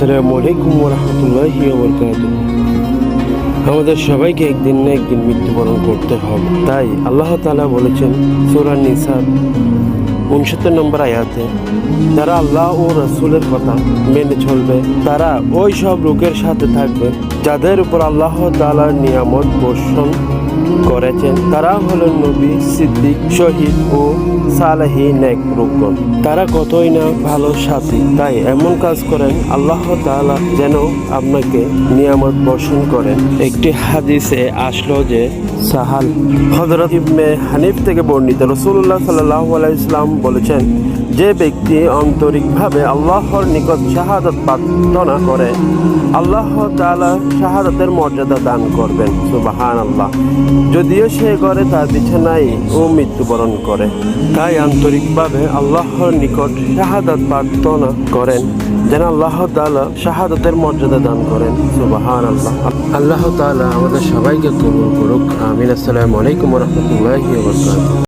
আসসালামু আলাইকুম ওয়া রাহমাতুল্লাহি ওয়া বারাকাতুহু। আমাদের সবাইকে একদিন না একদিন মৃত্যুবরণ করতে হবে। তাই আল্লাহ তাআলা বলেছেন সূরা নিসার 69 নম্বর আয়াতে, যারা আল্লাহ ও রাসূলের কথা মেনে চলবে তারা ওই সব লোকের সাথে থাকবে যাদের উপর আল্লাহ তাআলার নিয়ামত বর্ষণ করেছেন। তারা হলেন নবী, সিদ্দিক, শহীদ ও সালেহীন নেক লোকগণ। তারা কতই না ভালো সাথী। তাই এমন কাজ করেন আল্লাহ তাআলা যেন আপনাকে নিয়ামত বর্ষণ করেন। একটি হাদিসে আসলো যে সাহাল হযরত ইবনে হানিফ থেকে বর্ণিত, রাসূলুল্লাহ সাল্লাল্লাহু আলাইহি ওয়াসাল্লাম বলেছেন, যে ব্যক্তি আন্তরিকভাবে আল্লাহর নিকট শাহাদাত প্রার্থনা করে আল্লাহ তাআলা শাহাদাতের মর্যাদা দান করবেন। সুবহানাল্লাহ। যদিও সে ঘরে তার বিছানায় ও মৃত্যুবরণ করে। তাই আন্তরিকভাবে আল্লাহর নিকট শাহাদাত প্রার্থনা করেন যেন আল্লাহ তাআলা শাহাদাতের মর্যাদা দান করেন। সুবহানাল্লাহ। আল্লাহ তাআলা আমাদের সবাইকে কবুল করুক। আমিন। আসসালামু আলাইকুম ওয়া রাহমাতুল্লাহি ওয়া বারাকাতুহু।